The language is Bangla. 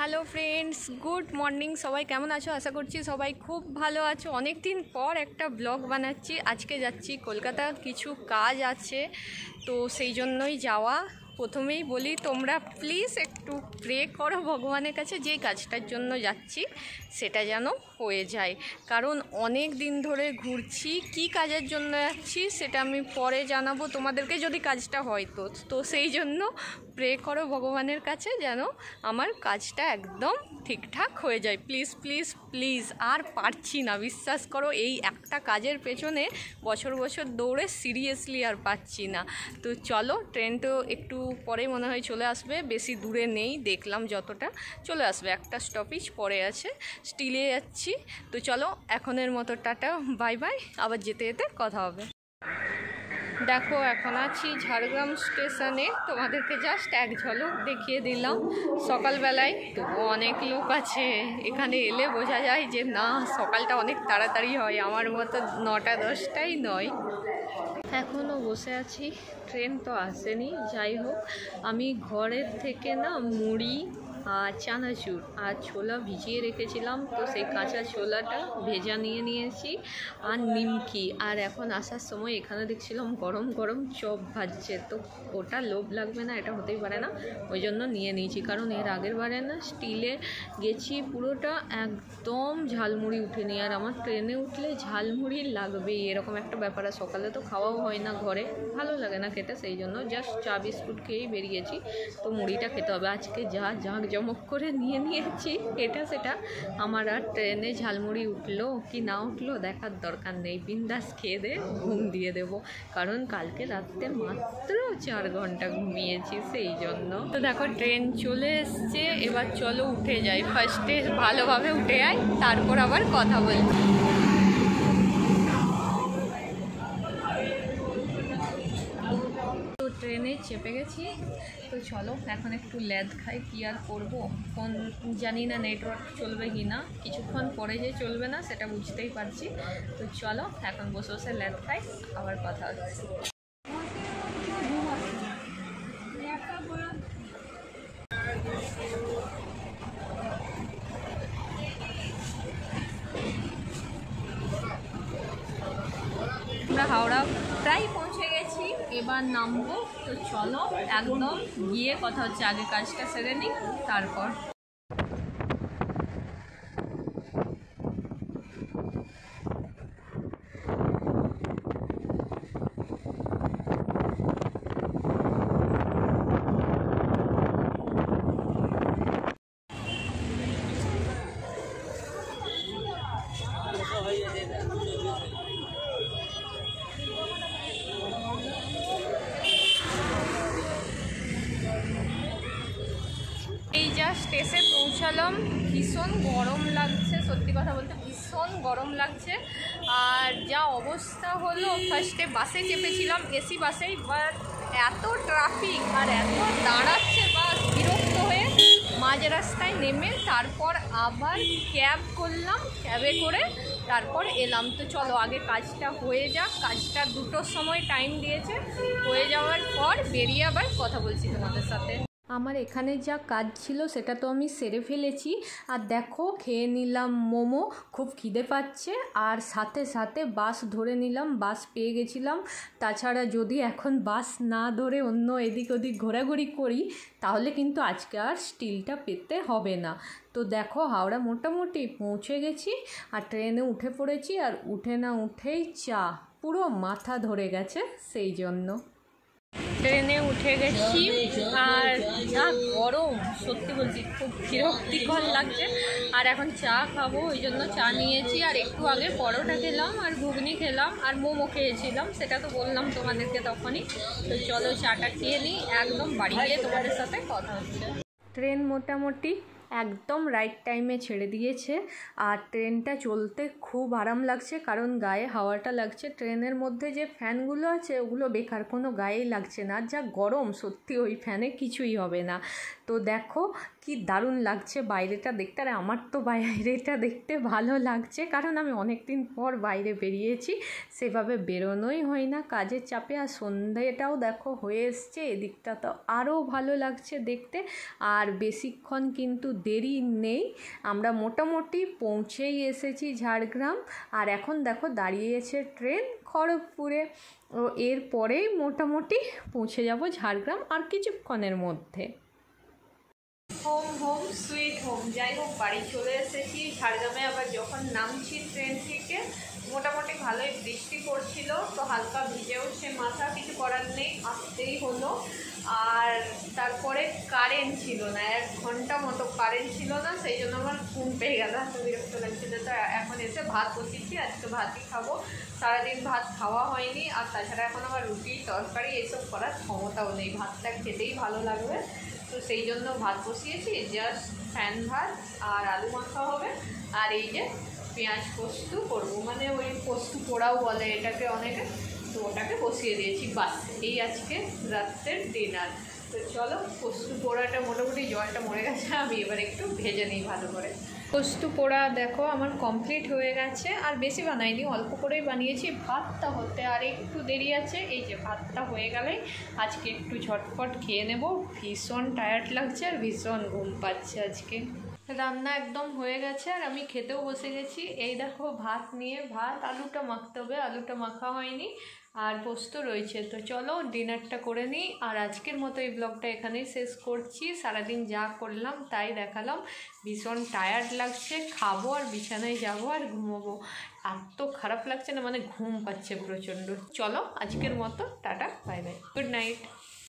Hello friends, good morning. সবাই কেমন আছো? আশা করছি সবাই খুব ভালো আছো। অনেক দিন পর একটা ব্লগ বানাচ্ছি। আজকে যাচ্ছি কলকাতা, কিছু কাজ আছে, তো সেই জন্যই যাওয়া। প্রথমেই বলি, তোমরা প্লিজ একটু প্রে করো ভগবানের কাছে যে কাজটার জন্য যাচ্ছি সেটা যেন হয়ে যায়, কারণ অনেক দিন ধরে ঘুরছি। কি কাজের জন্য যাচ্ছি সেটা আমি পরে জানাবো তোমাদেরকে, যদি কাজটা হয় তো সেই জন্য প্রে করো ভগবানের কাছে যেন আমার কাজটা একদম ঠিকঠাক হয়ে যায়। প্লিজ প্লিজ প্লিজ, আর পারছি না, বিশ্বাস করো। এই একটা কাজের পেছনে বছর বছর দৌড়ে সিরিয়াসলি আর পাচ্ছি না। তো চলো, ট্রেন তো একটু পরে মনে হয় চলে আসবে, বেশি দূরে নেই, দেখলাম যতটা চলে আসবে, একটা স্টপেজ পরে আছে। স্টিলে যাচ্ছি, তো চলো এখনের মতো টাটা, বাই বাই, আবার যেতে যেতে কথা হবে। দেখো, এখন আছি ঝাড়গ্রাম স্টেশনে, তোমাদেরকে জাস্ট এক ঝলক দেখিয়ে দিলাম। সকালবেলায় তবু অনেক লোক আছে, এখানে এলে বোঝা যায় যে না, সকালটা অনেক তাড়াতাড়ি হয়, আমার মতো 9টা 10টাই নয়। এখনও বসে আছি, ট্রেন তো আসেনি। যাই হোক, আমি ঘরের থেকে না মুড়ি আর চানাচুর আর ছোলা ভিজিয়ে রেখেছিলাম, তো সেই কাঁচা ছোলাটা ভেজা নিয়ে নিয়েছি, আর নিমকি। আর এখন আসার সময় এখানে দেখছিলাম গরম গরম চপ ভাজছে, তো ওটা লোভ লাগবে না, এটা হতেই পারে না, ওই জন্য নিয়ে নিয়েছি। কারণ এর আগের বারে না স্টিলে গেছি, পুরোটা একদম ঝালমুড়ি উঠেনি, আর আমার ট্রেনে উঠলে ঝালমুড়ি লাগবেই, এরকম একটা ব্যাপার। আর সকালে তো খাওয়াও হয় না ঘরে, ভালো লাগে না খেতে, সেই জন্য জাস্ট চা বিস্কুট খেয়েই বেরিয়েছি। তো মুড়িটা খেতে হবে, আজকে যা জাঁকজমক করে নিয়ে নিয়েছি এটা সেটা। আমার আর ট্রেনে ঝালমুড়ি উঠলো কি না উঠলো দেখার দরকার নেই, বিন্দাস খেয়ে দিয়ে ঘুম দিয়ে দেবো, কারণ কালকে রাত্রে মাত্র 4 ঘন্টা ঘুমিয়েছি, সেই জন্য। তো দেখো, ট্রেন চলে এসছে, এবার চলো উঠে যাই। ফার্স্টে ভালোভাবে উঠে যাই, তারপর আবার কথা বলছি। তো ট্রেনে চেপে গেছি, তো চলো এখন একটু ল্যাদ খাই, কি আর করবো। ফোন জানি না নেটওয়ার্ক চলবে কি না, কিছুক্ষণ পরে যে চলবে না সেটা বুঝতেই পারছি। তো চলো এখন বসে বসে ল্যাদ খাই, আবার কথা হচ্ছে। আমরা হাওড়া প্রায় পৌঁছে গেছি, এবার নামবো। তো চলো একদম গিয়ে কথা হচ্ছে, আগে কাজটা সেরে নিই তারপর। এই জাস্ট এসে পৌঁছালাম, ভীষণ গরম লাগছে, সত্যি কথা বলতে ভীষণ গরম লাগছে। আর যা অবস্থা হলো, ফার্স্টে বাসে চেপেছিলাম, এসি বাসেই, বাট এত ট্রাফিক আর এত দাঁড়াচ্ছে বাস, বিরক্ত হয়ে মাঝ রাস্তায় নেমে তারপর আবার ক্যাব করলাম, ক্যাবে করে তারপর এলাম। তো চলো আগে কাজটা হয়ে যাক, কাজটা 2টোর সময় টাইম দিয়েছে, হয়ে যাওয়ার পর বেরিয়ে আবার কথা বলছি তোমাদের সাথে। আমার এখানে যা কাজ ছিল সেটা তো আমি সেরে ফেলেছি। আর দেখো, খেয়ে নিলাম মোমো, খুব খিদে পাচ্ছে, আর সাথে সাথে বাস ধরে নিলাম, বাস পেয়ে গেছিলাম। তাছাড়া যদি এখন বাস না ধরে অন্য এদিক ওদিক ঘোরাঘুরি করি, তাহলে কিন্তু আজকে আর স্টিলটা পেতে হবে না। তো দেখো, হাওড়া মোটামুটি পৌঁছে গেছি, আর ট্রেনে উঠে পড়েছি, আর উঠে না উঠেই চা, পুরো মাথা ধরে গেছে, সেই জন্য। ট্রেনে উঠে গেছি, আর যা গরম, সত্যি বলছি খুব বিরক্তিকর লাগছে। আর এখন চা খাবো, ওই জন্য চা নিয়েছি। আর একটু আগে পরোটা খেলাম, আর ঘুগনি খেলাম, আর মোমো খেয়েছিলাম, সেটা তো বললাম তোমাদেরকে তখনই। তো চলো চাটা খেয়ে নিই, একদম বাড়ি গিয়ে তোমাদের সাথে কথা হচ্ছে। ট্রেন মোটামুটি একদম রাইট টাইমে ছেড়ে দিয়েছে, আর ট্রেনটা চলতে খুব আরাম লাগছে, কারণ গায়ে হাওয়াটা লাগছে। ট্রেনের মধ্যে যে ফ্যানগুলো আছে ওগুলো বেকার, কোনো গায়েই লাগছে না, আর যা গরম, সত্যি ওই ফ্যানে কিছুই হবে না। তো দেখো কি দারুণ লাগছে বাইরেটা দেখতে। আর আমার তো বাইরেটা দেখতে ভালো লাগছে, কারণ আমি অনেক দিন পর বাইরে বেরিয়েছি, সেভাবে বেরোনোই হয় না কাজের চাপে। আর সন্ধ্যেটাও দেখো হয়ে এসছে, এদিকটা তো আরও ভালো লাগছে দেখতে। আর বেশিক্ষণ কিন্তু দেরি নেই, আমরা মোটামুটি পৌঁছেই এসেছি ঝাড়গ্রাম। আর এখন দেখো দাঁড়িয়েছে ট্রেন খড়গপুরে, ও এরপরেই মোটামুটি পৌঁছে যাব ঝাড়গ্রাম আর কিছুক্ষণের মধ্যে। হোম হোম সুইট হোম, যাই হোক বাড়ি চলে এসেছি ঝাড়গ্রামে। আবার যখন নামছি ট্রেন থেকে মোটামুটি ভালোই বৃষ্টি পড়ছিল, তো হালকা ভিজে উঠছে মাথা, কিছু করার নেই, আসতেই হলো। আর তারপরে কারেন্ট ছিল না, 1 ঘন্টা মতো কারেন্ট ছিল না, সেই জন্য আমার ঘুম পেয়ে গেল, এত বিরক্ত লাগছিল। তো এখন এসে ভাত বসিয়েছি, আজকে ভাতই খাবো, সারাদিন ভাত খাওয়া হয়নি। আর তাছাড়া এখন আমার রুটি তরকারি এসব করার ক্ষমতাও নেই, ভাতটা খেতেই ভালো লাগবে, তো সেই জন্য ভাত বসিয়েছি। জাস্ট ফ্যান ভাত আর আলু মাখা হবে, আর এই যে পেঁয়াজ পোস্ত করবো, মানে ওই পোস্ত পোড়াও বলে এটাকে অনেকে, তো ওটাকে বসিয়ে দিয়েছি। বাস এই আজকে রাত্রের ডিনার। তো চলো, পোস্ত পোড়াটা মোটামুটি জলটা মরে গেছে, আমি এবার একটু ভেজে নিই ভালো করে। পোস্ত পোড়া দেখো আমার কমপ্লিট হয়ে গেছে, আর বেশি বানাইনি, অল্প করেই বানিয়েছি। ভাতটা হতে আর একটু দেরি আছে, এই যে ভাতটা হয়ে গেলে আজকে একটু ঝটপট খেয়ে নেব। ভীষণ টায়ার্ড লাগছে আর ভীষণ ঘুম পাচ্ছে আজকে। রান্না একদম হয়ে গেছে আর আমি খেতেও বসে গেছি। এই দেখো ভাত নিয়ে, ভাত আলুটা মাখতে হবে, আলুটা মাখা হয়নি, আর পোস্ত রয়েছে। তো চলো ডিনারটা করে নিই। আর আজকের মতো এই ব্লগটা এখানেই শেষ করছি। সারাদিন যা করলাম তাই দেখালাম, ভীষণ টায়ার্ড লাগছে, খাবো আর বিছানায় যাবো আর ঘুমোবো। এত খারাপ লাগছে না, মানে ঘুম পাচ্ছে প্রচণ্ড। চলো আজকের মতো tata, bye bye, good night.